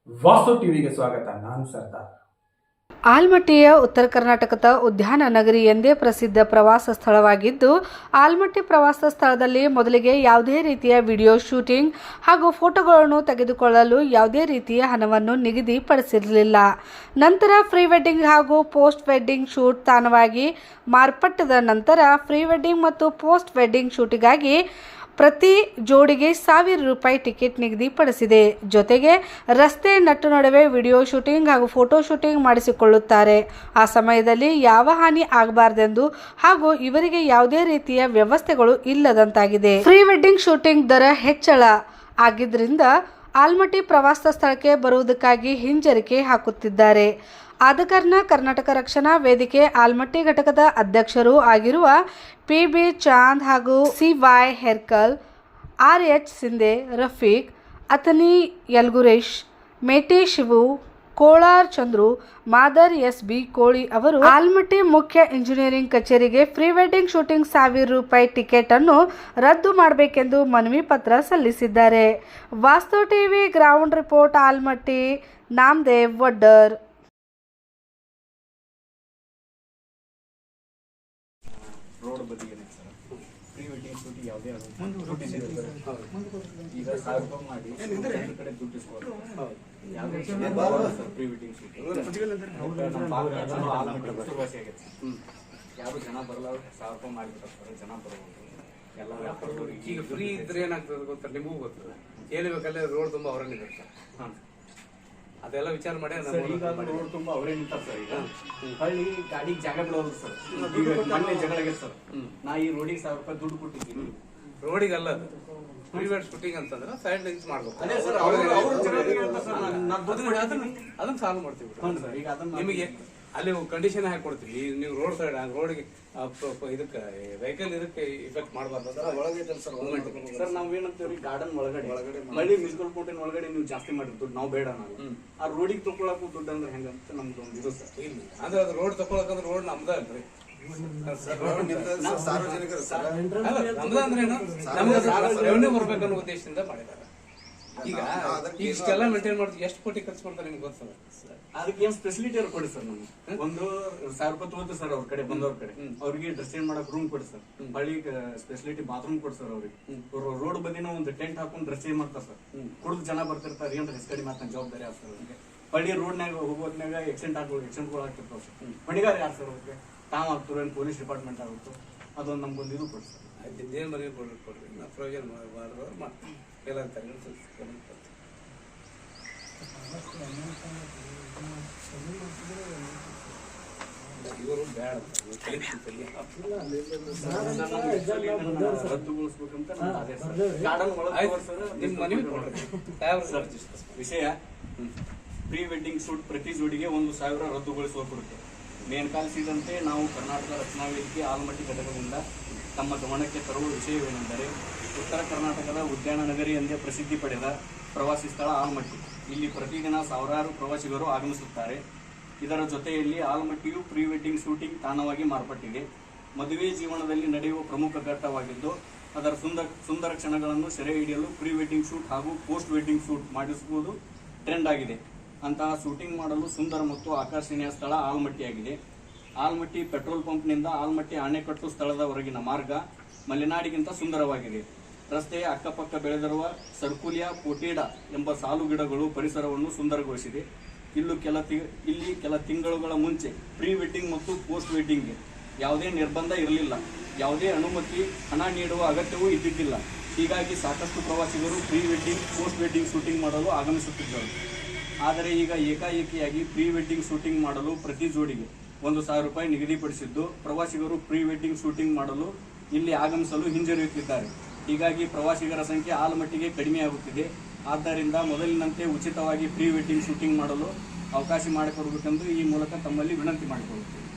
ವಾಸ್ತು ಟಿವಿಗೆ ಸ್ವಾಗತ. ನಾನು ಸರ್ದಾರ್. ಆಲ್ಮಟ್ಟಿಯ ಉತ್ತರ ಕರ್ನಾಟಕದ ಉದ್ಯಾನ ನಗರಿ ಎಂದೇ ಪ್ರಸಿದ್ಧ ಪ್ರವಾಸ ಸ್ಥಳವಾಗಿದ್ದು, ಆಲ್ಮಟ್ಟಿ ಪ್ರವಾಸ ಸ್ಥಳದಲ್ಲಿ ಮೊದಲಿಗೆ ಯಾವುದೇ ರೀತಿಯ ವಿಡಿಯೋ ಶೂಟಿಂಗ್ ಹಾಗೂ ಫೋಟೋಗಳನ್ನು ತೆಗೆದುಕೊಳ್ಳಲು ಯಾವುದೇ ರೀತಿಯ ಹಣವನ್ನು ನಿಗದಿಪಡಿಸಿರಲಿಲ್ಲ. ನಂತರ ಪ್ರೀ ವೆಡ್ಡಿಂಗ್ ಹಾಗೂ ಪೋಸ್ಟ್ ವೆಡ್ಡಿಂಗ್ ಶೂಟ್ ತಾಣವಾಗಿ ಮಾರ್ಪಟ್ಟಿದ ನಂತರ ಪ್ರೀ ವೆಡ್ಡಿಂಗ್ ಮತ್ತು ಪೋಸ್ಟ್ ವೆಡ್ಡಿಂಗ್ ಶೂಟಿಗಾಗಿ ಪ್ರತಿ ಜೋಡಿಗೆ ₹1000 ಟಿಕೆಟ್ ನಿಗದಿಪಡಿಸಿದೆ. ಜೊತೆಗೆ ರಸ್ತೆ ನಟ್ಟು ನಡುವೆ ವಿಡಿಯೋ ಶೂಟಿಂಗ್ ಹಾಗೂ ಫೋಟೋ ಶೂಟಿಂಗ್ ಮಾಡಿಸಿಕೊಳ್ಳುತ್ತಾರೆ. ಆ ಸಮಯದಲ್ಲಿ ಯಾವ ಹಾನಿ ಆಗಬಾರದೆಂದು ಹಾಗೂ ಇವರಿಗೆ ಯಾವುದೇ ರೀತಿಯ ವ್ಯವಸ್ಥೆಗಳು ಇಲ್ಲದಂತಾಗಿದೆ. ಪ್ರೀ ವೆಡ್ಡಿಂಗ್ ಶೂಟಿಂಗ್ ದರ ಹೆಚ್ಚಳ ಆಗಿದ್ದರಿಂದ ಆಲ್ಮಟ್ಟಿ ಪ್ರವಾಸ ಸ್ಥಳಕ್ಕೆ ಬರುವುದಕ್ಕಾಗಿ ಹಿಂಜರಿಕೆ ಹಾಕುತ್ತಿದ್ದಾರೆ. ಆದ ಕಾರಣ ಕರ್ನಾಟಕ ರಕ್ಷಣಾ ವೇದಿಕೆ ಆಲ್ಮಟ್ಟಿ ಘಟಕದ ಅಧ್ಯಕ್ಷರೂ ಆಗಿರುವ PB ಚಾಂದ್ ಹಾಗೂ CY ಹೆರ್ಕಲ್, RH ಸಿಂಧೆ, ರಫೀಕ್, ಅಥನಿ ಯಲ್ಗುರೇಶ್, ಮೇಟಿ ಶಿವು, ಕೋಳಾರ್ ಚಂದ್ರು, ಮಾದರ್ SB ಕೋಳಿ ಅವರು ಆಲ್ಮಟ್ಟಿ ಮುಖ್ಯ ಇಂಜಿನಿಯರಿಂಗ್ ಕಚೇರಿಗೆ ಪ್ರೀ ವೆಡ್ಡಿಂಗ್ ಶೂಟಿಂಗ್ ₹1000 ಟಿಕೆಟ್ ಅನ್ನು ರದ್ದು ಮಾಡಬೇಕೆಂದು ಮನವಿ ಪತ್ರ ಸಲ್ಲಿಸಿದ್ದಾರೆ. Vastu TV ground report, Almatti. Namdev Vaddar. Road ಬದಿಗೆ ಸರ್ ಪ್ರೀ ವೆಡ್ಡಿಂಗ್ ಶೂಟ್ ಯಾವುದೇ ಈಗ ₹1000 ಮಾಡಿ ಎರಡು ಕಡೆ ದುಡ್ಡು ಇಸ್ಕೊಂಡು ಸರ್ ಪ್ರೀ ವೆಡ್ಡಿಂಗ್ ಶೂಟ್ ಶುರುವಾಸಿ ಆಗೈತೆ. ಯಾರು ಜನ ಬರಲ್ಲ, ₹1000 ಮಾಡಿಬಿಡ್ತಾರೆ, ಜನ ಬರಬಹುದು. ಎಲ್ಲ ವ್ಯಾಪಾರದವ್ರಿಗೆ ಈಗ ಫ್ರೀ ಇದ್ರೆ ಏನಾಗ್ತದೆ ಗೊತ್ತಾ, ನಿಮಗೂ ಗೊತ್ತದ. ಏನಿಬೇಕಲ್ಲೇ ರೋಡ್ ತುಂಬಾ ಅವರೇ ನಿಂತಿರ್ತಾರೆ. ಅದೆಲ್ಲ ವಿಚಾರ ಮಾಡಿ ಈಗ ರೋಡ್ ತುಂಬಾ ಅವರೇ ನಿಂತಾರೆ ಸರ್. ಈಗ ಹಳ್ಳಿ ಗಾಡಿಗೆ ಜಾಗ ಬಿಡೋದು ಸರ್. ಈಗ ಮೊನ್ನೆ ಜಗಳ ಆಗೈತೆ ಸರ್. ನಾ ಈ ರೋಡಿಗೆ ₹1000 ದುಡ್ಡು ಕೊಟ್ಟಿದ್ದೀನಿ. ರೋಡಿಗೆ ಅಲ್ಲ, ಅದು ಪ್ರೀ ವೆಡ್ ಶೂಟಿಂಗ್ ಅಂತಂದ್ರೆ ಸೈಡ್ ಲಿಂಕ್ಸ್ ಮಾಡ್ಬೇಕು. ಅದನ್ನ ಸಾಲ್ವ್ ಮಾಡ್ತೀವಿ ಈಗ ಅದನ್ನ ನಿಮಗೆ ಅಲ್ಲಿ ಕಂಡೀಷನ್ ಹಾಕಿ ಕೊಡ್ತೀವಿ. ನೀವು ರೋಡ್ ಸೈಡ್ ರೋಡ್ಗೆ ಇದಕ್ಕೆ ವೆಹಿಕಲ್ ಇದಕ್ಕೆ ಇಫೆಕ್ಟ್ ಮಾಡಬಾರ್ದು. ಒಳಗೆ ಸರ್ ನಾವ್ ಏನಂತೀವ್ರಿ, ಗಾರ್ಡನ್ ಒಳಗಡೆ ಮಳ್ಳಿ ಮ್ಯೂಸಿಕಲ್ ಫೌಂಟೇನ್ ಒಳಗಡೆ ನೀವು ಜಾಸ್ತಿ ಮಾಡಿರಿ ದುಡ್ಡು, ನಾವು ಬೇಡ. ನಾವು ಆ ರೋಡಿಗೆ ತಗೊಳಕ್ಕೂ ದುಡ್ಡು ಅಂದ್ರೆ ಹೆಂಗಂತ ನಮ್ದು ಒಂದು ಇದು ಸರ್. ಇಲ್ಲಿ ಅಂದ್ರೆ ಅದು ರೋಡ್ ತಗೊಳಕಂದ್ರೆ ರೋಡ್ ನಮ್ದ ಅಲ್ರಿ, ರೆವೆನ್ಯೂ ಬರ್ಬೇಕನ್ನೋ ಉದ್ದೇಶದಿಂದ ಮಾಡಿದ್ದಾರೆ. ಈಗ ಇಷ್ಟೆಲ್ಲ ಮೇಂಟೈನ್ ಮಾಡ್ತೀವಿ, ಎಷ್ಟು ಕೋಟಿ ಖರ್ಚು ಮಾಡ್ತಾರೆ ನಿಮ್ಗೆ ಗೊತ್ತದ? ಅದಕ್ಕೆ ಏನ್ ಫೆಸಿಲಿಟಿ ಕೊಡಿ ಸರ್. ನಮ್ಗೆ ಒಂದು ₹1000 ತಗೋತೀವಿ ಸರ್. ಅವ್ರ ಕಡೆ ಬಂದವ್ರ ಕಡೆ ಅವ್ರಿಗೆ ಡ್ರೆಸ್ ಚೇಂಜ್ ಮಾಡಕ್ ರೂಮ್ ಕೊಡಿ ಸರ್. ಹಳ್ಳಿ ಸ್ಪೆಸಿಲಿಟಿ ಬಾತ್ರೂಮ್ ಕೊಡಿ ಸರ್. ಅವ್ರಿಗೆ ರೋಡ್ ಬದಿನ ಒಂದು ಟೆಂಟ್ ಹಾಕೊಂಡು ಡ್ರೆಸ್ ಚೇಂಜ್ ಮಾಡ್ತಾರೆ ಸರ್. ಕುಡಿದು ಜನ ಬರ್ತಿರ್ತಾರೆ, ಏನ್ ಡ್ರೆಸ್ ಕಡಿಮೆ ಮಾತ್ರ ಜವಾಬ್ದಾರಿ ಆಗ್ತದೆ ಅವ್ರಿಗೆ. ಹಳ್ಳಿ ರೋಡ್ನಾಗ ಹೋಗೋದ್ನಾಗ ಎಕ್ಸಿಡೆಂಟ್ ಗಳು ಆಗ್ತಿರ್ತಾವ ಸರ್. ಹೊಣೆಗಾರ ಯಾರು ಸರ್ ಅವ್ರಿಗೆ? ತಾವ್ ಆಗ್ತಾರ, ಏನ್ ಪೊಲೀಸ್ ಡಿಪಾರ್ಟ್ಮೆಂಟ್ ಆಗುತ್ತೋ, ಅದೊಂದು ನಮ್ಗೊಂದು ಇದು ಕೊಡಿ ಸರ್. ಇದೇನು ಮನೆ ಕೊಡ್ರಿ, ನಾವು ಪ್ರಯೋಜನ ಮಾಡಿದವ್ರು ಮಾಡ್ತೀವಿ. ಎಲ್ಲ ಇವರು ಬೇಡ ರದ್ದುಗೊಳಿಸ್ಬೇಕಂತ ನಿಮ್ ಮನವಿ ಕೊಡ್ರಿ. ವಿಷಯ ಪ್ರೀ ವೆಡ್ಡಿಂಗ್ ಶೂಟ್ ಪ್ರತಿ ಜೋಡಿಗೆ ₹1000 ರದ್ದುಗೊಳಿಸುವ ಕುರಿತು ನೇಮಕಾಲಿಸಿದಂತೆ ನಾವು ಕರ್ನಾಟಕ ರಕ್ಷಣಾ ವೇದಿಕೆ ಆಲ್ಮಟ್ಟಿ ಘಟಕದಿಂದ ತಮ್ಮ ಗಮನಕ್ಕೆ ತರುವ ವಿಷಯವೇನೆಂದರೆ, ಉತ್ತರ ಕರ್ನಾಟಕದ ಉದ್ಯಾನ ನಗರಿ ಎಂದೇ ಪ್ರಸಿದ್ಧಿ ಪಡೆದ ಪ್ರವಾಸಿ ಸ್ಥಳ ಆಲ್ಮಟ್ಟಿ. ಇಲ್ಲಿ ಪ್ರತಿದಿನ ಸಾವಿರಾರು ಪ್ರವಾಸಿಗರು ಆಗಮಿಸುತ್ತಾರೆ. ಇದರ ಜೊತೆಯಲ್ಲಿ ಆಲ್ಮಟ್ಟಿಯು ಪ್ರೀ ವೆಡ್ಡಿಂಗ್ ಶೂಟಿಂಗ್ ತಾಣವಾಗಿ ಮಾರ್ಪಟ್ಟಿದೆ. ಮದುವೆ ಜೀವನದಲ್ಲಿ ನಡೆಯುವ ಪ್ರಮುಖ ಘಟ್ಟವಾಗಿದ್ದು, ಅದರ ಸುಂದರ ಕ್ಷಣಗಳನ್ನು ಸೆರೆ ಹಿಡಿಯಲು ಪ್ರೀ ವೆಡ್ಡಿಂಗ್ ಶೂಟ್ ಹಾಗೂ ಪೋಸ್ಟ್ ವೆಡ್ಡಿಂಗ್ ಶೂಟ್ ಮಾಡಿಸುವುದು ಟ್ರೆಂಡ್ ಆಗಿದೆ. ಅಂತಹ ಶೂಟಿಂಗ್ ಮಾಡಲು ಸುಂದರ ಮತ್ತು ಆಕರ್ಷಣೀಯ ಸ್ಥಳ ಆಲ್ಮಟ್ಟಿಯಾಗಿದೆ. ಆಲ್ಮಟ್ಟಿ ಪೆಟ್ರೋಲ್ ಪಂಪ್ನಿಂದ ಆಲ್ಮಟ್ಟಿ ಅಣೆಕಟ್ಟು ಸ್ಥಳದವರೆಗಿನ ಮಾರ್ಗ ಮಲೆನಾಡಿಗಿಂತ ಸುಂದರವಾಗಿದೆ. ರಸ್ತೆಯ ಅಕ್ಕಪಕ್ಕ ಬೆಳೆದಿರುವ ಸರ್ಕುಲಿಯಾ ಪೋಟೇಡಾ ಎಂಬ ಸಾಲು ಗಿಡಗಳು ಪರಿಸರವನ್ನು ಸುಂದರಗೊಳಿಸಿದೆ. ಇಲ್ಲಿ ಕೆಲ ತಿಂಗಳುಗಳ ಮುಂಚೆ ಪ್ರೀ ವೆಡ್ಡಿಂಗ್ ಮತ್ತು ಪೋಸ್ಟ್ ವೆಡ್ಡಿಂಗ್ಗೆ ಯಾವುದೇ ನಿರ್ಬಂಧ ಇರಲಿಲ್ಲ. ಯಾವುದೇ ಅನುಮತಿ, ಹಣ ನೀಡುವ ಅಗತ್ಯವೂ ಇದ್ದಿದ್ದಿಲ್ಲ. ಹೀಗಾಗಿ ಸಾಕಷ್ಟು ಪ್ರವಾಸಿಗರು pre wedding, post wedding shooting ಮಾಡಲು ಆಗಮಿಸುತ್ತಿದ್ದರು. ಆದರೆ ಈಗ ಏಕಾಏಕಿಯಾಗಿ ಪ್ರೀ ವೆಡ್ಡಿಂಗ್ ಶೂಟಿಂಗ್ ಮಾಡಲು ಪ್ರತಿ ಜೋಡಿಗೆ ₹1000 ನಿಗದಿಪಡಿಸಿದ್ದು, ಪ್ರವಾಸಿಗರು ಪ್ರೀ ವೆಡ್ಡಿಂಗ್ ಶೂಟಿಂಗ್ ಮಾಡಲು ಇಲ್ಲಿ ಆಗಮಿಸಲು ಹಿಂಜರಿಯುತ್ತಿದ್ದಾರೆ. ಹೀಗಾಗಿ ಪ್ರವಾಸಿಗರ ಸಂಖ್ಯೆ ಆಲ್ಮಟ್ಟಿಗೆ ಕಡಿಮೆಯಾಗುತ್ತಿದೆ. ಆದ್ದರಿಂದ ಮೊದಲಿನಂತೆ ಉಚಿತವಾಗಿ ಪ್ರೀ ವೆಡ್ಡಿಂಗ್ ಶೂಟಿಂಗ್ ಮಾಡಲು ಅವಕಾಶ ಮಾಡಿಕೊಡಬೇಕೆಂದು ಈ ಮೂಲಕ ತಮ್ಮಲ್ಲಿ ವಿನಂತಿ ಮಾಡಿಕೊಳ್ಳುತ್ತೇವೆ.